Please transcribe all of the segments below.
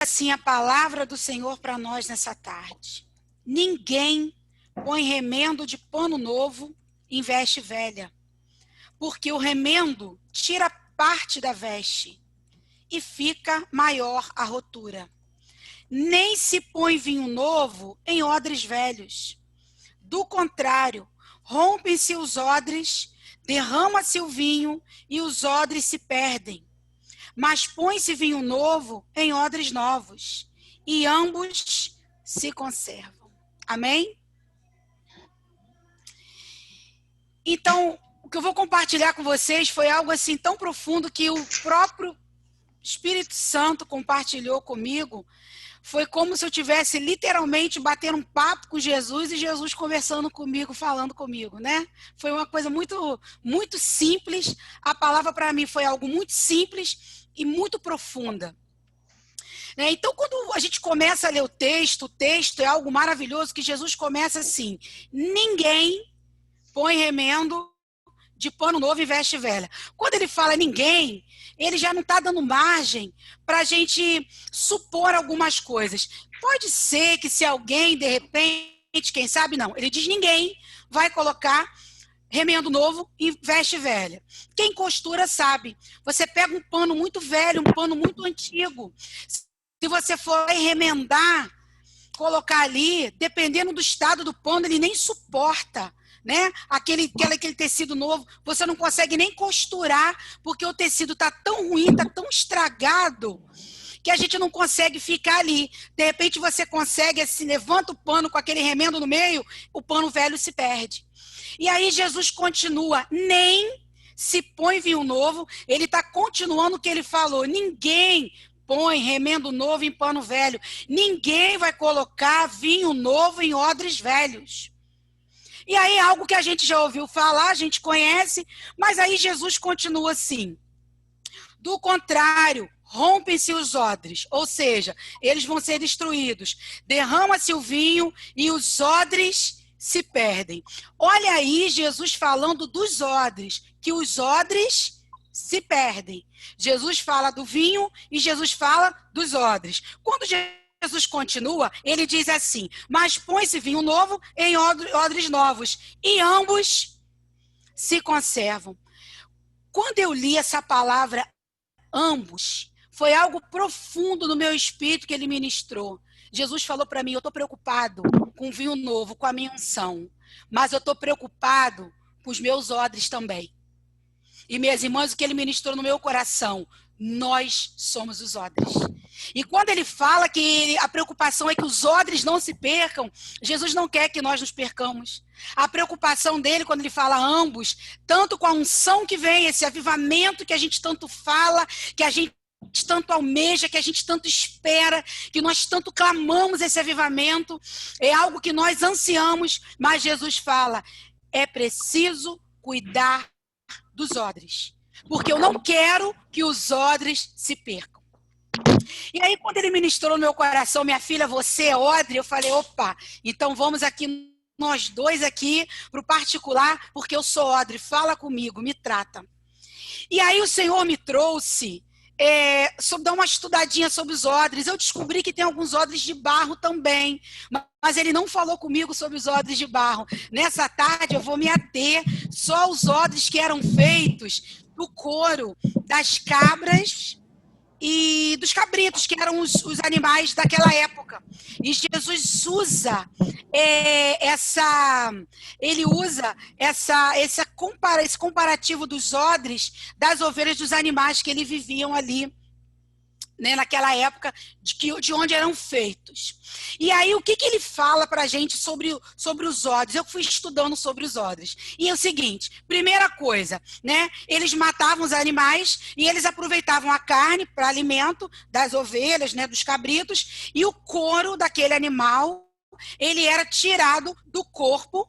assim a palavra do Senhor para nós nessa tarde. Ninguém põe remendo de pano novo em veste velha, porque o remendo tira parte da veste e fica maior a rotura. Nem se põe vinho novo em odres velhos. Do contrário, rompem-se os odres, derrama-se o vinho e os odres se perdem. Mas põe-se vinho novo em odres novos, e ambos se conservam. Amém? Então, o que eu vou compartilhar com vocês foi algo assim tão profundo que o próprio Espírito Santo compartilhou comigo. Foi como se eu tivesse literalmente batendo um papo com Jesus e Jesus conversando comigo, falando comigo, né? Foi uma coisa muito, muito simples. A palavra para mim foi algo muito simples e muito profunda. Então, quando a gente começa a ler o texto é algo maravilhoso, que Jesus começa assim: ninguém põe remendo de pano novo e veste velha. Quando ele fala ninguém, ele já não está dando margem para a gente supor algumas coisas. Pode ser que se alguém, de repente, quem sabe não, ele diz ninguém vai colocar remendo novo e veste velha. Quem costura sabe. Você pega um pano muito velho, um pano muito antigo. Se você for remendar, colocar ali, dependendo do estado do pano, ele nem suporta, né? Aquele tecido novo, você não consegue nem costurar, porque o tecido está tão ruim, está tão estragado, que a gente não consegue ficar ali. De repente você consegue, assim, levanta o pano com aquele remendo no meio, o pano velho se perde. E aí Jesus continua, nem se põe vinho novo, ele está continuando o que ele falou, ninguém põe remendo novo em pano velho, ninguém vai colocar vinho novo em odres velhos. E aí é algo que a gente já ouviu falar, a gente conhece, mas aí Jesus continua assim: do contrário, rompem-se os odres, ou seja, eles vão ser destruídos, derrama-se o vinho e os odres se perdem. Olha aí Jesus falando dos odres, que os odres se perdem. Jesus fala do vinho e Jesus fala dos odres. Quando Jesus continua, ele diz assim: mas põe-se vinho novo em odres novos, e ambos se conservam. Quando eu li essa palavra ambos, foi algo profundo no meu espírito que ele ministrou. Jesus falou para mim: eu estou preocupado com vinho novo, com a minha unção, mas eu estou preocupado com os meus odres também. E minhas irmãs, o que ele ministrou no meu coração: nós somos os odres. E quando ele fala que a preocupação é que os odres não se percam, Jesus não quer que nós nos percamos. A preocupação dele, quando ele fala ambos, tanto com a unção que vem, esse avivamento que a gente tanto fala, que a gente tanto almeja, que a gente tanto espera, que nós tanto clamamos esse avivamento, é algo que nós ansiamos, mas Jesus fala: é preciso cuidar dos odres, porque eu não quero que os odres se percam. E aí, quando ele ministrou no meu coração: minha filha, você é odre, eu falei: opa, então vamos aqui, nós dois aqui, para o particular, porque eu sou odre, fala comigo, me trata. E aí o Senhor me trouxe, dar uma estudadinha sobre os odres. Eu descobri que tem alguns odres de barro também, mas ele não falou comigo sobre os odres de barro. Nessa tarde eu vou me ater só aos odres que eram feitos do couro das cabras e dos cabritos, que eram os animais daquela época. E Jesus usa esse comparativo dos odres das ovelhas, dos animais que eles viviam ali, né, naquela época, de onde eram feitos. E aí, o que ele fala para a gente sobre os odres? Eu fui estudando sobre os odres. E é o seguinte: primeira coisa, né, eles matavam os animais e eles aproveitavam a carne para alimento das ovelhas, né, dos cabritos, e o couro daquele animal, ele era tirado do corpo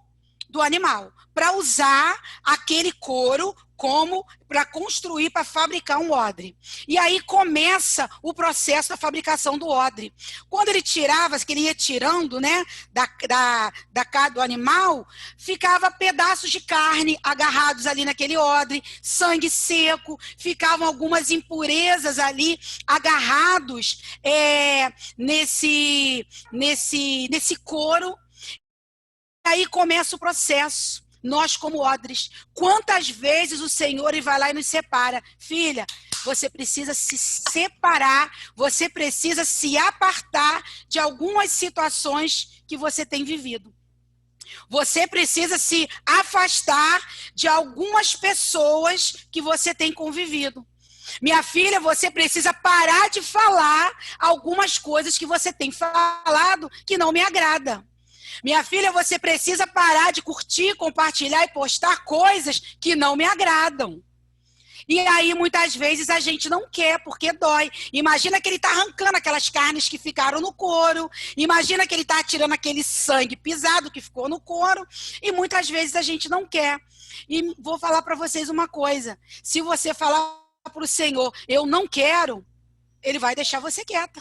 do animal, para usar aquele couro como para construir, para fabricar um odre. E aí começa o processo da fabricação do odre. Quando ele tirava, que ele ia tirando, né, do animal, ficava pedaços de carne agarrados ali naquele odre, sangue seco, ficavam algumas impurezas ali agarrados nesse couro. Aí começa o processo. Nós, como odres, quantas vezes o Senhor vai lá e nos separa? Filha, você precisa se separar, você precisa se apartar de algumas situações que você tem vivido. Você precisa se afastar de algumas pessoas que você tem convivido. Minha filha, você precisa parar de falar algumas coisas que você tem falado que não me agrada. Minha filha, você precisa parar de curtir, compartilhar e postar coisas que não me agradam. E aí, muitas vezes, a gente não quer, porque dói. Imagina que ele está arrancando aquelas carnes que ficaram no couro. Imagina que ele está tirando aquele sangue pisado que ficou no couro. E muitas vezes a gente não quer. E vou falar para vocês uma coisa. Se você falar para o Senhor, eu não quero, ele vai deixar você quieta.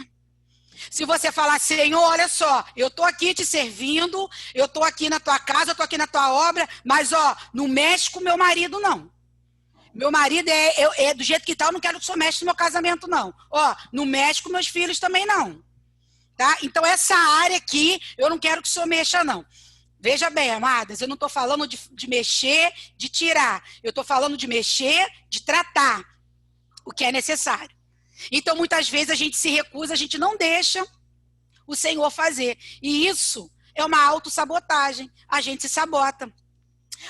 Se você falar, Senhor, olha só, eu estou aqui te servindo, eu estou aqui na tua casa, eu estou aqui na tua obra, mas, ó, não mexe com meu marido, não. Meu marido é do jeito que tá, eu não quero que o senhor mexa no meu casamento, não. Ó, não mexe com meus filhos também, não. Tá? Então, essa área aqui, eu não quero que o senhor mexa, não. Veja bem, amadas, eu não estou falando de mexer, de tirar. Eu estou falando de mexer, de tratar o que é necessário. Então, muitas vezes a gente se recusa, a gente não deixa o Senhor fazer. E isso é uma autossabotagem. A gente se sabota.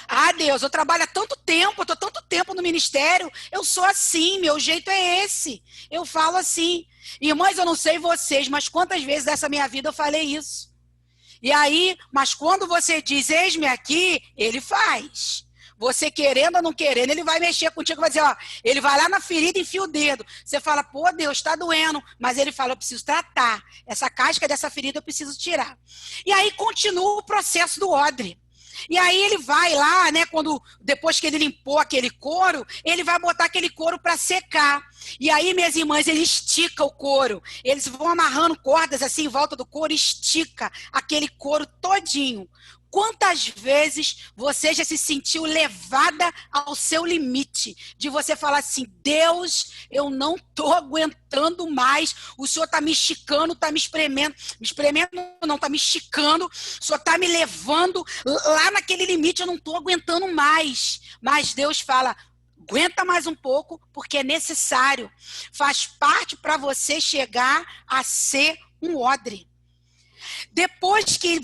Ah, Deus, eu trabalho há tanto tempo, eu estou tanto tempo no ministério, eu sou assim, meu jeito é esse. Eu falo assim. Irmãs, eu não sei vocês, mas quantas vezes nessa minha vida eu falei isso? E aí, mas quando você diz, eis-me aqui, ele faz. Você querendo ou não querendo, ele vai mexer contigo, vai dizer, ó, ele vai lá na ferida e enfia o dedo. Você fala, pô, Deus, está doendo. Mas ele fala, eu preciso tratar. Essa casca dessa ferida eu preciso tirar. E aí continua o processo do odre. E aí ele vai lá, né, depois que ele limpou aquele couro, ele vai botar aquele couro para secar. E aí, minhas irmãs, ele estica o couro. Eles vão amarrando cordas assim em volta do couro, estica aquele couro todinho. Quantas vezes você já se sentiu levada ao seu limite? De você falar assim, Deus, eu não estou aguentando mais. O Senhor está me esticando, está me espremendo. Me espremendo não, está me esticando. O Senhor está me levando lá naquele limite, eu não estou aguentando mais. Mas Deus fala, aguenta mais um pouco, porque é necessário. Faz parte para você chegar a ser um odre. Depois que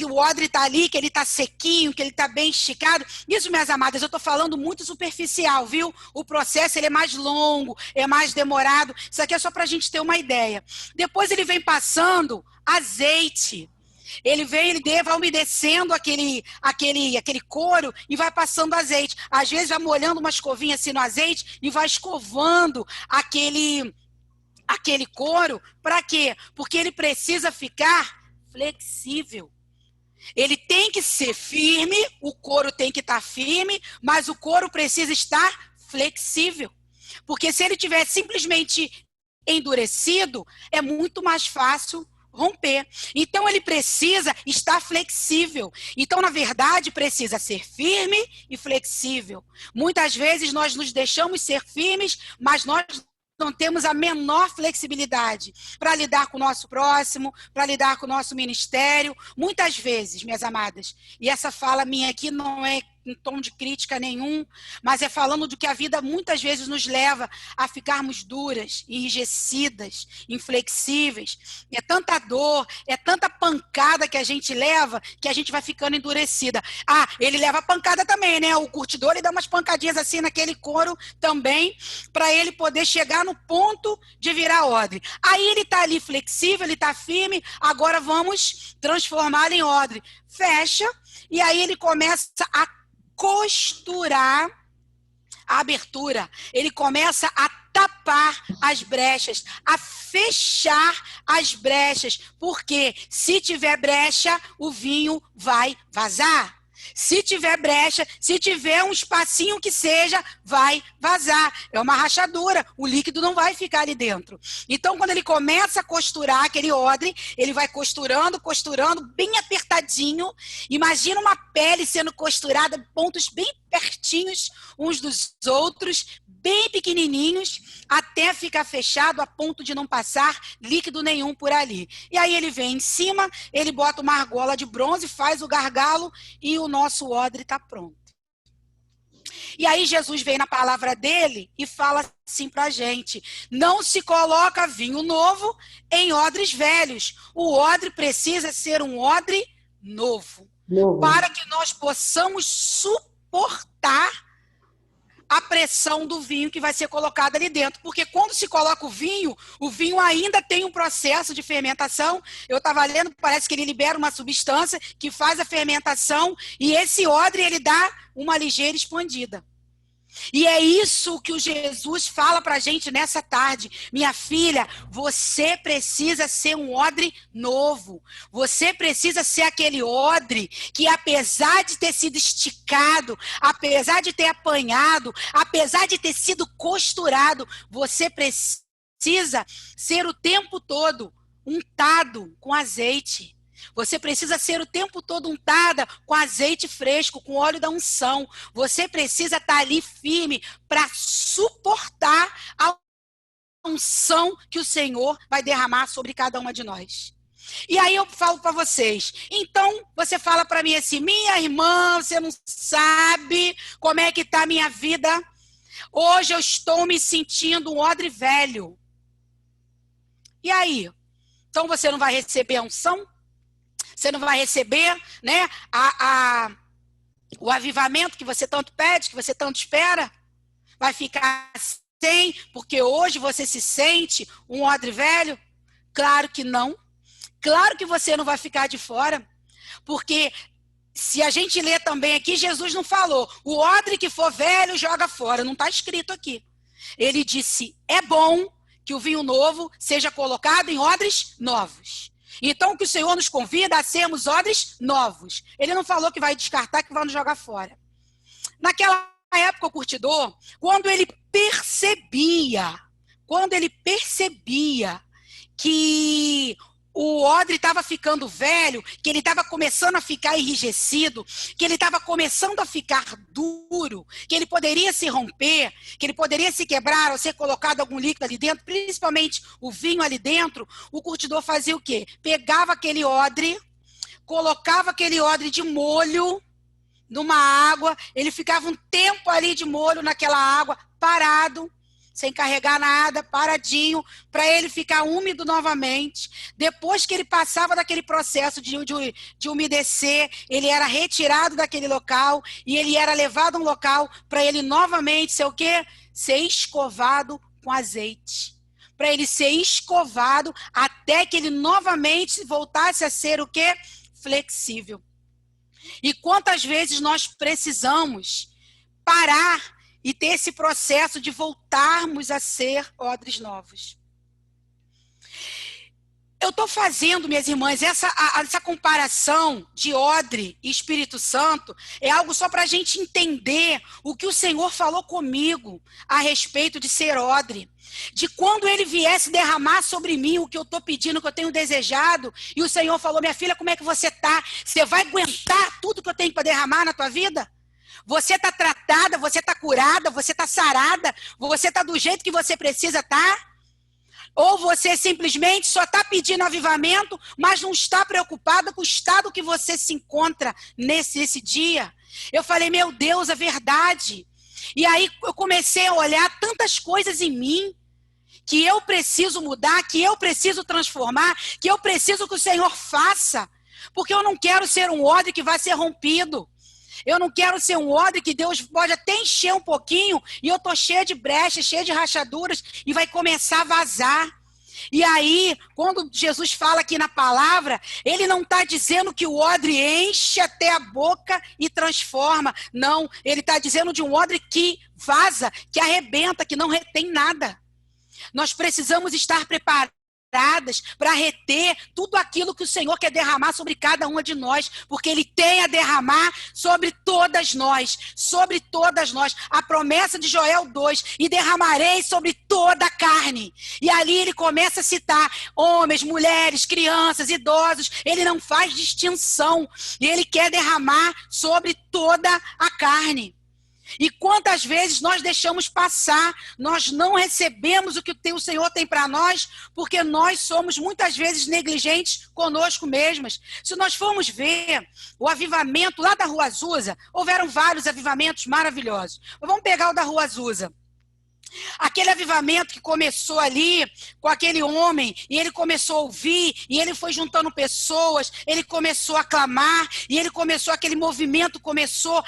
o odre está ali, que ele está sequinho, que ele está bem esticado, isso, minhas amadas, eu estou falando muito superficial, viu? O processo ele é mais longo, é mais demorado. Isso aqui é só para a gente ter uma ideia. Depois ele vem passando azeite. Ele vai umedecendo aquele couro e vai passando azeite. Às vezes vai molhando uma escovinha assim no azeite e vai escovando aquele couro. Para quê? Porque ele precisa ficar flexível. Ele tem que ser firme, o couro tem que estar firme, mas o couro precisa estar flexível. Porque se ele tiver simplesmente endurecido, é muito mais fácil romper. Então ele precisa estar flexível. Então, na verdade, precisa ser firme e flexível. Muitas vezes nós nos deixamos ser firmes, mas nós não temos a menor flexibilidade para lidar com o nosso próximo, para lidar com o nosso ministério. Muitas vezes, minhas amadas, e essa fala minha aqui não é em tom de crítica nenhum, mas é falando do que a vida muitas vezes nos leva a ficarmos duras, enrijecidas, inflexíveis. É tanta dor, é tanta pancada que a gente leva, que a gente vai ficando endurecida. Ah, ele leva pancada também, né? O curtidor, ele dá umas pancadinhas assim naquele couro também, para ele poder chegar no ponto de virar odre. Aí ele está ali flexível, ele está firme, agora vamos transformá-lo em odre. Fecha, e aí ele começa a costurar a abertura. Ele começa a tapar as brechas, a fechar as brechas, porque se tiver brecha, o vinho vai vazar. Se tiver brecha, se tiver um espacinho que seja, vai vazar. É uma rachadura, o líquido não vai ficar ali dentro. Então, quando ele começa a costurar aquele odre, ele vai costurando, costurando, bem apertadinho. Imagina uma pele sendo costurada, pontos bem pertinhos uns dos outros, bem pequenininhos, até ficar fechado a ponto de não passar líquido nenhum por ali. E aí ele vem em cima, ele bota uma argola de bronze, faz o gargalo e o nosso odre está pronto. E aí Jesus vem na palavra dele e fala assim pra gente: não se coloca vinho novo em odres velhos. O odre precisa ser um odre novo. Para que nós possamos suportar a pressão do vinho que vai ser colocado ali dentro. Porque quando se coloca o vinho ainda tem um processo de fermentação. Eu estava lendo, parece que ele libera uma substância que faz a fermentação e esse odre ele dá uma ligeira expandida. E é isso que o Jesus fala pra gente nessa tarde. Minha filha, você precisa ser um odre novo. Você precisa ser aquele odre que, apesar de ter sido esticado, apesar de ter apanhado, apesar de ter sido costurado, você precisa ser o tempo todo untado com azeite. Você precisa ser o tempo todo untada com azeite fresco, com óleo da unção. Você precisa estar ali firme para suportar a unção que o Senhor vai derramar sobre cada uma de nós. E aí eu falo para vocês, então você fala para mim assim: minha irmã, você não sabe como é que está a minha vida? Hoje eu estou me sentindo um odre velho. E aí? Então você não vai receber a unção? Você não vai receber, né, o avivamento que você tanto pede, que você tanto espera? Vai ficar sem, porque hoje você se sente um odre velho? Claro que não. Claro que você não vai ficar de fora. Porque se a gente ler também aqui, Jesus não falou: o odre que for velho joga fora. Não está escrito aqui. Ele disse: é bom que o vinho novo seja colocado em odres novos. Então, que o Senhor nos convida a sermos odres novos. Ele não falou que vai descartar, que vai nos jogar fora. Naquela época, o curtidor, quando ele percebia que o odre estava ficando velho, que ele estava começando a ficar enrijecido, que ele estava começando a ficar duro, que ele poderia se romper, que ele poderia se quebrar ou ser colocado algum líquido ali dentro, principalmente o vinho ali dentro, o curtidor fazia o quê? Pegava aquele odre, colocava aquele odre de molho numa água, ele ficava um tempo ali de molho naquela água, parado, sem carregar nada, paradinho, para ele ficar úmido novamente. Depois que ele passava daquele processo de umedecer, ele era retirado daquele local e ele era levado a um local para ele novamente ser o quê? Ser escovado com azeite. Para ele ser escovado até que ele novamente voltasse a ser o quê? Flexível. E quantas vezes nós precisamos parar e ter esse processo de voltarmos a ser odres novos. Eu estou fazendo, minhas irmãs, essa comparação de odre e Espírito Santo é algo só para a gente entender o que o Senhor falou comigo a respeito de ser odre. De quando ele viesse derramar sobre mim o que eu estou pedindo, o que eu tenho desejado, e o Senhor falou: minha filha, como é que você está? Você vai aguentar tudo que eu tenho para derramar na tua vida? Você está tratada, você está curada, você está sarada, você está do jeito que você precisa estar? Ou você simplesmente só está pedindo avivamento, mas não está preocupada com o estado que você se encontra nesse dia? Eu falei: meu Deus, é verdade. E aí eu comecei a olhar tantas coisas em mim que eu preciso mudar, que eu preciso transformar, que eu preciso que o Senhor faça. Porque eu não quero ser um odre que vai ser rompido. Eu não quero ser um odre que Deus pode até encher um pouquinho e eu estou cheia de brechas, cheia de rachaduras e vai começar a vazar. E aí, quando Jesus fala aqui na palavra, ele não está dizendo que o odre enche até a boca e transforma. Não, ele está dizendo de um odre que vaza, que arrebenta, que não retém nada. Nós precisamos estar preparados para reter tudo aquilo que o Senhor quer derramar sobre cada uma de nós, porque Ele tem a derramar sobre todas nós, sobre todas nós. A promessa de Joel 2, e derramarei sobre toda a carne. E ali ele começa a citar homens, mulheres, crianças, idosos. Ele não faz distinção, e ele quer derramar sobre toda a carne. E quantas vezes nós deixamos passar, nós não recebemos o que o Senhor tem para nós, porque nós somos muitas vezes negligentes conosco mesmas. Se nós formos ver o avivamento lá da Rua Azusa, houveram vários avivamentos maravilhosos. Mas vamos pegar o da Rua Azusa. Aquele avivamento que começou ali com aquele homem, e ele começou a ouvir, e ele foi juntando pessoas, ele começou a clamar, e ele começou, aquele movimento começou,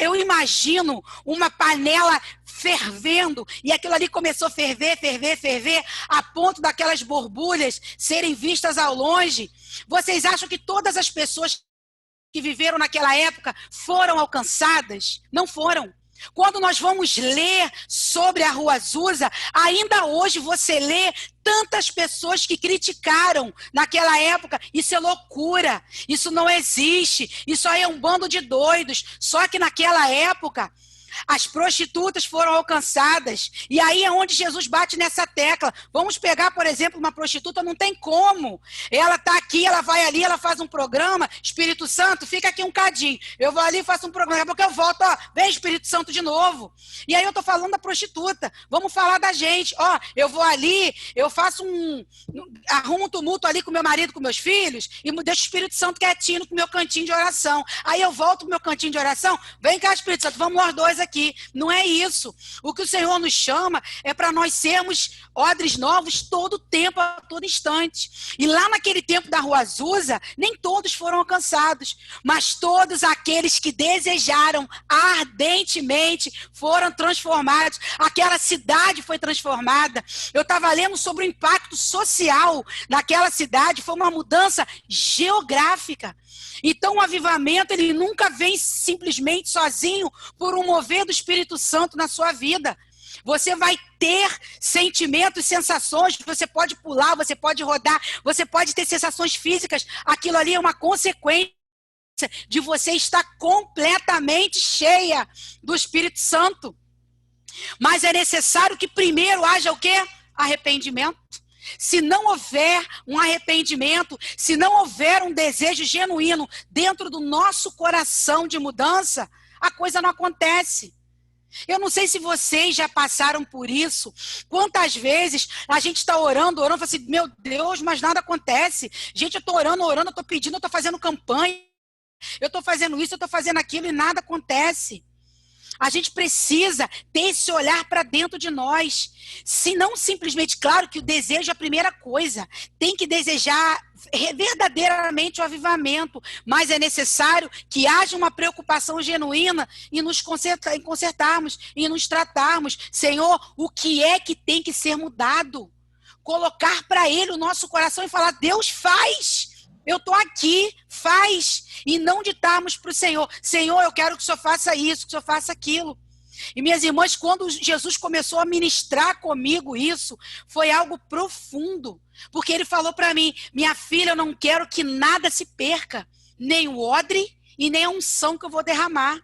eu imagino uma panela fervendo, e aquilo ali começou a ferver, a ponto daquelas borbulhas serem vistas ao longe. Vocês acham que todas as pessoas que viveram naquela época foram alcançadas? Não foram. Quando nós vamos ler sobre a Rua Azusa, ainda hoje você lê tantas pessoas que criticaram naquela época. Isso é loucura, isso não existe, isso aí é um bando de doidos. Só que naquela época as prostitutas foram alcançadas, e aí é onde Jesus bate nessa tecla. Vamos pegar, por exemplo, uma prostituta, não tem como. Ela está aqui, ela vai ali, ela faz um programa, Espírito Santo, fica aqui um cadinho. Eu vou ali, faço um programa, porque eu volto, ó, vem Espírito Santo de novo. E aí eu estou falando da prostituta, vamos falar da gente. Ó, eu vou ali, eu faço arrumo um tumulto ali com meu marido, com meus filhos, e deixo o Espírito Santo quietinho no meu cantinho de oração. Aí eu volto pro meu cantinho de oração, vem cá Espírito Santo, vamos nós dois aqui. Não é isso. O que o Senhor nos chama é para nós sermos odres novos todo o tempo, a todo instante. E lá naquele tempo da Rua Azusa, nem todos foram alcançados, mas todos aqueles que desejaram ardentemente foram transformados. Aquela cidade foi transformada. Eu estava lendo sobre o impacto social daquela cidade, foi uma mudança geográfica. Então o avivamento, ele nunca vem simplesmente sozinho por um mover do Espírito Santo na sua vida. Você vai ter sentimentos, sensações, você pode pular, você pode rodar, você pode ter sensações físicas. Aquilo ali é uma consequência de você estar completamente cheia do Espírito Santo. Mas é necessário que primeiro haja o quê? Arrependimento. Se não houver um arrependimento, se não houver um desejo genuíno dentro do nosso coração de mudança, a coisa não acontece. Eu não sei se vocês já passaram por isso. Quantas vezes a gente está orando, fala assim, meu Deus, mas nada acontece. Gente, eu estou orando, eu estou pedindo, eu estou fazendo campanha, eu estou fazendo isso, eu estou fazendo aquilo e nada acontece. A gente precisa ter esse olhar para dentro de nós. Se não simplesmente, claro que o desejo é a primeira coisa. Tem que desejar verdadeiramente o avivamento. Mas é necessário que haja uma preocupação genuína em nos consertarmos, em nos tratarmos. Senhor, o que é que tem que ser mudado? Colocar para Ele o nosso coração e falar, Deus faz. Eu estou aqui, faz. E não ditarmos para o Senhor, Senhor, eu quero que o Senhor faça isso, que o Senhor faça aquilo. E minhas irmãs, quando Jesus começou a ministrar comigo isso, foi algo profundo. Porque Ele falou para mim, minha filha, eu não quero que nada se perca, nem o odre e nem a unção que eu vou derramar.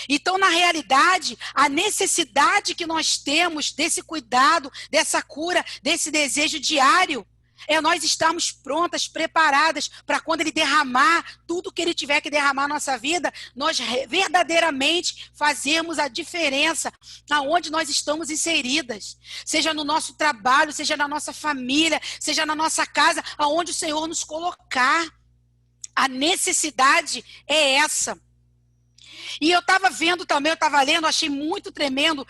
Então, na realidade, a necessidade que nós temos desse cuidado, dessa cura, desse desejo diário, é nós estarmos prontas, preparadas para quando Ele derramar tudo que Ele tiver que derramar na nossa vida, nós verdadeiramente fazermos a diferença aonde nós estamos inseridas. Seja no nosso trabalho, seja na nossa família, seja na nossa casa, aonde o Senhor nos colocar. A necessidade é essa. E eu estava vendo também, eu estava lendo, achei muito tremendo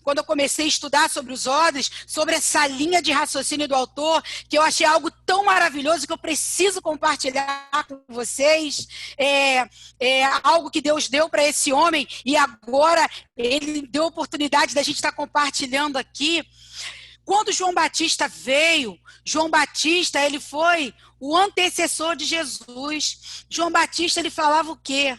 quando eu comecei a estudar sobre os odres, sobre essa linha de raciocínio do autor, que eu achei algo tão maravilhoso que eu preciso compartilhar com vocês. Algo que Deus deu para esse homem e agora Ele deu a oportunidade da gente estar compartilhando aqui. Quando João Batista veio, João Batista, ele foi o antecessor de Jesus. João Batista, ele falava o quê?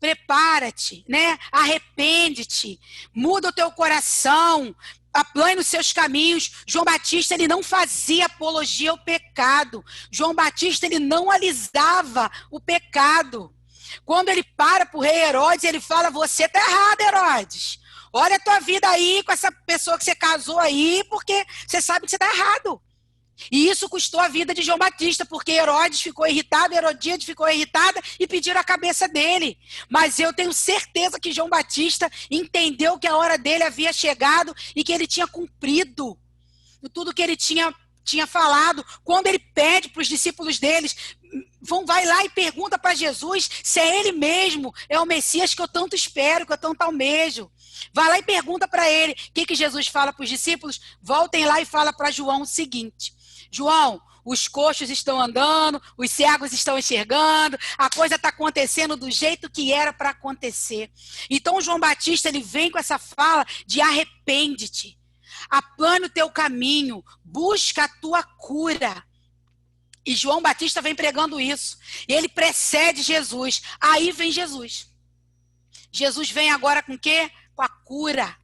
Prepara-te, né? Arrepende-te, muda o teu coração, aplane os seus caminhos. João Batista, ele não fazia apologia ao pecado. João Batista, ele não alisava o pecado. Quando ele para para o rei Herodes, ele fala, você está errado, Herodes. Olha a tua vida aí com essa pessoa que você casou aí, porque você sabe que você está errado. E isso custou a vida de João Batista, porque Herodes ficou irritado, Herodíade ficou irritada e pediram a cabeça dele. Mas eu tenho certeza que João Batista entendeu que a hora dele havia chegado e que ele tinha cumprido tudo que ele tinha falado. Quando ele pede para os discípulos deles, vai lá e pergunta para Jesus se é ele mesmo, é o Messias que eu tanto espero, que eu tanto almejo. Vai lá e pergunta para ele. O que Jesus fala para os discípulos? Voltem lá e fala para João o seguinte: João, os coxos estão andando, os cegos estão enxergando, a coisa está acontecendo do jeito que era para acontecer. Então João Batista, ele vem com essa fala de arrepende-te, aplane o teu caminho, busca a tua cura. E João Batista vem pregando isso. Ele precede Jesus. Aí vem Jesus. Jesus vem agora com o quê? Com a cura.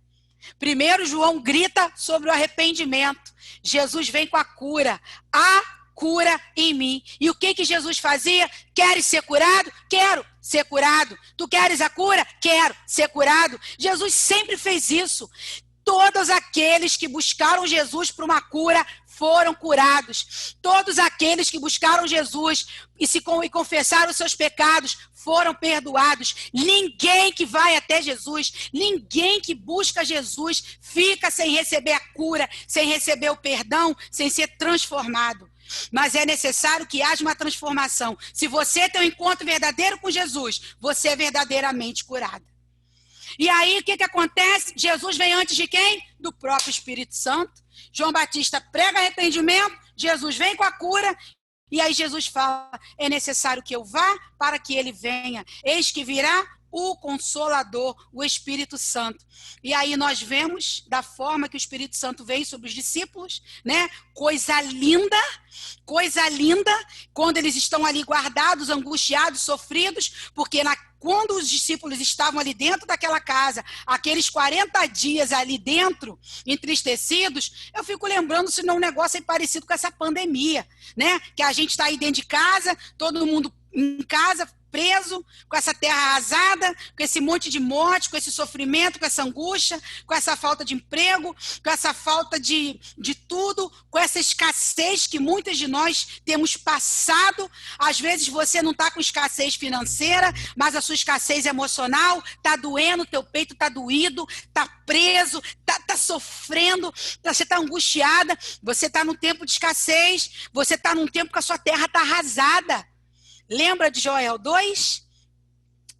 Primeiro João grita sobre o arrependimento. Jesus vem com a cura. Há cura em mim. E o que Jesus fazia? Queres ser curado? Quero ser curado. Tu queres a cura? Quero ser curado. Jesus sempre fez isso. Todos aqueles que buscaram Jesus para uma cura foram curados. Todos aqueles que buscaram Jesus e confessaram os seus pecados foram perdoados. Ninguém que vai até Jesus, ninguém que busca Jesus fica sem receber a cura, sem receber o perdão, sem ser transformado. Mas é necessário que haja uma transformação. Se você tem um encontro verdadeiro com Jesus, você é verdadeiramente curado. E aí, o que acontece? Jesus vem antes de quem? Do próprio Espírito Santo. João Batista prega arrependimento, Jesus vem com a cura, e aí Jesus fala, é necessário que eu vá para que ele venha. Eis que virá o Consolador, o Espírito Santo. E aí nós vemos da forma que o Espírito Santo vem sobre os discípulos, né? Coisa linda, quando eles estão ali guardados, angustiados, sofridos, porque quando os discípulos estavam ali dentro daquela casa, aqueles 40 dias ali dentro, entristecidos, eu fico lembrando se não é um negócio aí parecido com essa pandemia, né? Que a gente está aí dentro de casa, todo mundo em casa, preso, com essa terra arrasada, com esse monte de morte, com esse sofrimento, com essa angústia, com essa falta de emprego, com essa falta de tudo, com essa escassez que muitas de nós temos passado. Às vezes você não está com escassez financeira, mas a sua escassez emocional está doendo, teu peito está doído, está preso, está sofrendo, você está angustiada, você está num tempo de escassez, você está num tempo que a sua terra está arrasada. Lembra de Joel 2?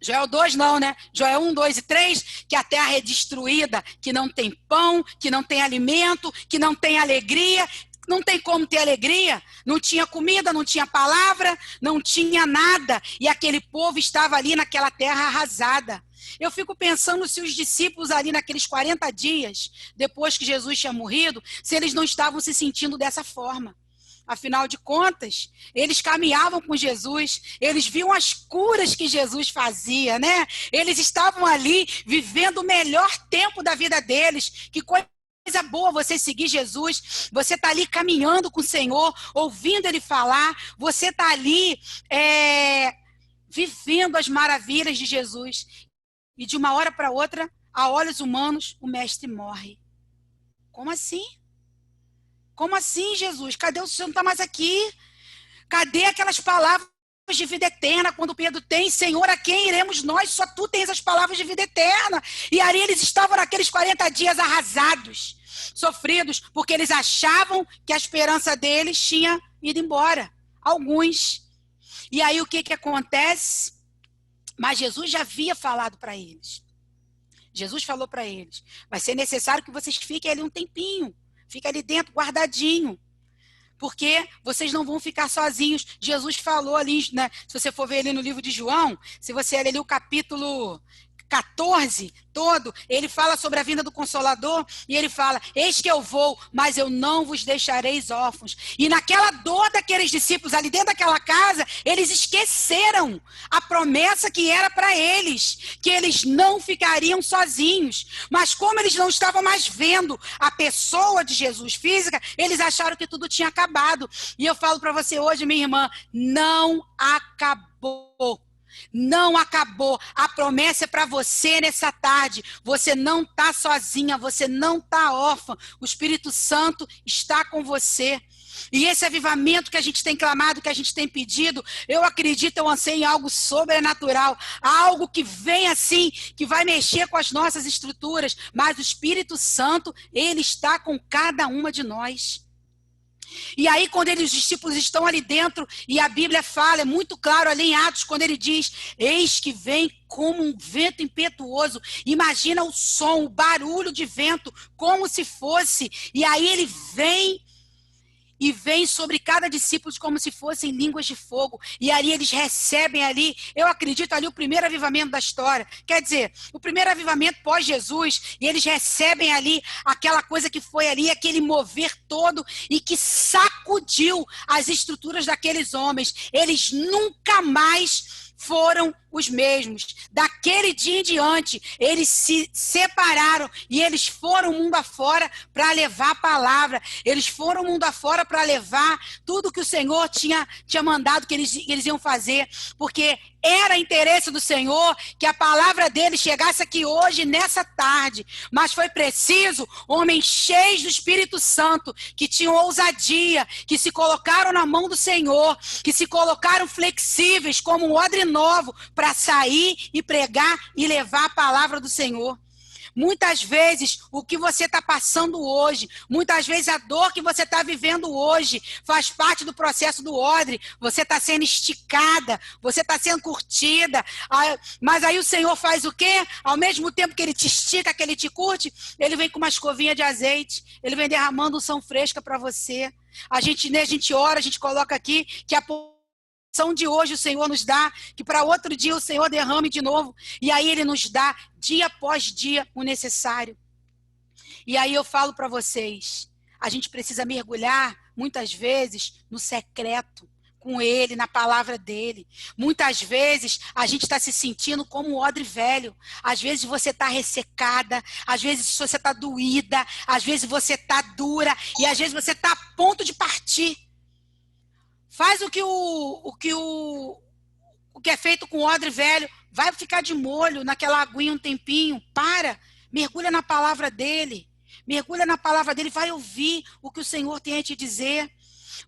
Joel 2 não, né? Joel 1, 2 e 3, que a terra é destruída, que não tem pão, que não tem alimento, que não tem alegria. Não tem como ter alegria. Não tinha comida, não tinha palavra, não tinha nada. E aquele povo estava ali naquela terra arrasada. Eu fico pensando se os discípulos ali naqueles 40 dias, depois que Jesus tinha morrido, se eles não estavam se sentindo dessa forma. Afinal de contas, eles caminhavam com Jesus, eles viam as curas que Jesus fazia, né? Eles estavam ali vivendo o melhor tempo da vida deles. Que coisa boa você seguir Jesus, você está ali caminhando com o Senhor, ouvindo Ele falar, você está ali vivendo as maravilhas de Jesus. E de uma hora para outra, a olhos humanos, o mestre morre. Como assim? Como assim, Jesus? Cadê o Senhor? Não está mais aqui? Cadê aquelas palavras de vida eterna? Quando Pedro tem, Senhor, a quem iremos nós? Só tu tens as palavras de vida eterna. E ali eles estavam naqueles 40 dias arrasados, sofridos, porque eles achavam que a esperança deles tinha ido embora. Alguns. E aí o que acontece? Mas Jesus já havia falado para eles. Jesus falou para eles, vai ser necessário que vocês fiquem ali um tempinho. Fica ali dentro, guardadinho. Porque vocês não vão ficar sozinhos. Jesus falou ali, né? Se você for ver ali no livro de João, se você ler ali o capítulo 14 todo, ele fala sobre a vinda do Consolador, e ele fala, eis que eu vou, mas eu não vos deixareis órfãos. E naquela dor daqueles discípulos, ali dentro daquela casa, eles esqueceram a promessa que era para eles, que eles não ficariam sozinhos. Mas como eles não estavam mais vendo a pessoa de Jesus física, eles acharam que tudo tinha acabado. E eu falo para você hoje, minha irmã, não acabou. Não acabou. A promessa é para você nessa tarde. Você não está sozinha, você não está órfã. O Espírito Santo está com você. E esse avivamento que a gente tem clamado, que a gente tem pedido, eu acredito, eu anseio em algo sobrenatural, algo que vem assim, que vai mexer com as nossas estruturas, mas o Espírito Santo, ele está com cada uma de nós. E aí, quando os discípulos estão ali dentro, e a Bíblia fala, é muito claro ali em Atos, quando ele diz, eis que vem como um vento impetuoso. Imagina o som, o barulho de vento, como se fosse. E aí ele vem, e vem sobre cada discípulo como se fossem línguas de fogo. E ali eles recebem ali, eu acredito ali, o primeiro avivamento da história. Quer dizer, o primeiro avivamento pós-Jesus, e eles recebem ali aquela coisa que foi ali, aquele mover todo, e que sacudiu as estruturas daqueles homens. Eles nunca mais foram os mesmos. Daquele dia em diante, eles se separaram e eles foram mundo afora para levar a palavra. Eles foram mundo afora para levar tudo que o Senhor tinha mandado que eles iam fazer, porque era interesse do Senhor que a palavra dele chegasse aqui hoje, nessa tarde. Mas foi preciso homens cheios do Espírito Santo, que tinham ousadia, que se colocaram na mão do Senhor, que se colocaram flexíveis como um odre novo para sair e pregar e levar a palavra do Senhor. Muitas vezes, o que você está passando hoje, muitas vezes a dor que você está vivendo hoje, faz parte do processo do odre. Você está sendo esticada, você está sendo curtida, mas aí o Senhor faz o quê? Ao mesmo tempo que ele te estica, que ele te curte, ele vem com uma escovinha de azeite, ele vem derramando unção fresca para você. A gente ora, a gente coloca aqui que a de hoje o Senhor nos dá, que para outro dia o Senhor derrame de novo, e aí ele nos dá dia após dia o necessário. E aí eu falo para vocês, a gente precisa mergulhar muitas vezes no secreto com ele, na palavra dele. Muitas vezes a gente está se sentindo como um odre velho. Às vezes você está ressecada, às vezes você está doída, às vezes você está dura, e às vezes você está a ponto de partir. Faz o que é feito com o odre velho, vai ficar de molho naquela aguinha um tempinho, mergulha na palavra dele, vai ouvir o que o Senhor tem a te dizer,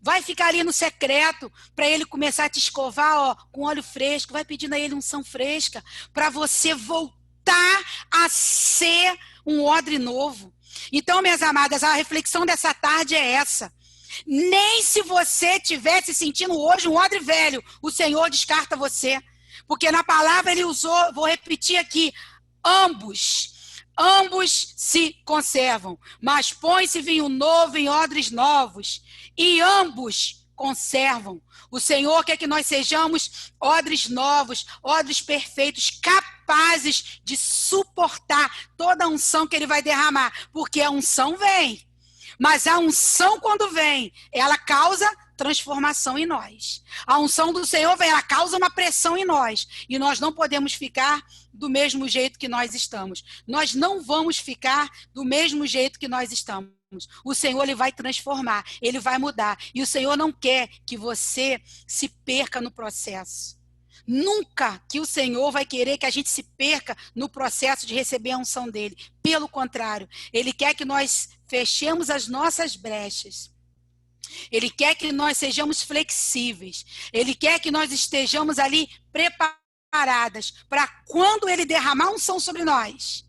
vai ficar ali no secreto, para ele começar a te escovar com óleo fresco, vai pedindo a ele unção fresca, para você voltar a ser um odre novo. Então, minhas amadas, a reflexão dessa tarde é essa. Nem se você estiver se sentindo hoje um odre velho, o Senhor descarta você. Porque na palavra ele usou, vou repetir aqui, ambos se conservam, mas põe-se vinho novo em odres novos, e ambos conservam. O Senhor quer que nós sejamos odres novos, odres perfeitos, capazes de suportar toda a unção que ele vai derramar, porque a unção vem. Mas a unção, quando vem, ela causa transformação em nós. A unção do Senhor vem, ela causa uma pressão em nós. E nós não podemos ficar do mesmo jeito que nós estamos. Nós não vamos ficar do mesmo jeito que nós estamos. O Senhor, ele vai transformar, ele vai mudar. E o Senhor não quer que você se perca no processo. Nunca que o Senhor vai querer que a gente se perca no processo de receber a unção dele. Pelo contrário, ele quer que nós fechemos as nossas brechas. Ele quer que nós sejamos flexíveis. Ele quer que nós estejamos ali preparadas para quando ele derramar unção sobre nós,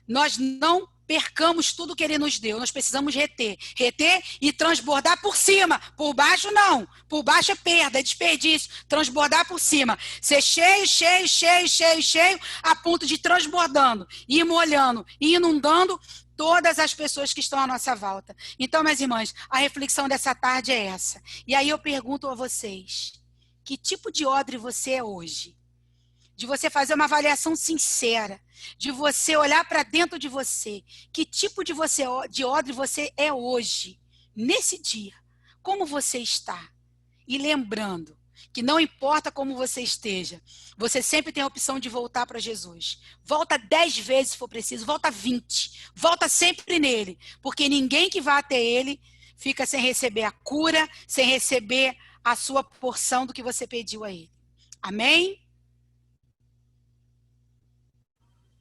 nós não percamos tudo que ele nos deu. Nós precisamos reter e transbordar por cima. Por baixo não, por baixo é perda, é desperdício. Transbordar por cima, ser cheio, a ponto de transbordando, ir molhando, ir inundando todas as pessoas que estão à nossa volta. Então, minhas irmãs, a reflexão dessa tarde é essa. E aí eu pergunto a vocês, que tipo de odre você é hoje? de você fazer uma avaliação sincera, de você olhar para dentro de você, que tipo de odre você é hoje, nesse dia, como você está. E lembrando que não importa como você esteja, você sempre tem a opção de voltar para Jesus. Volta 10 vezes se for preciso, volta 20, volta sempre nele, porque ninguém que vá até ele fica sem receber a cura, sem receber a sua porção do que você pediu a ele. Amém?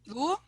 Lu?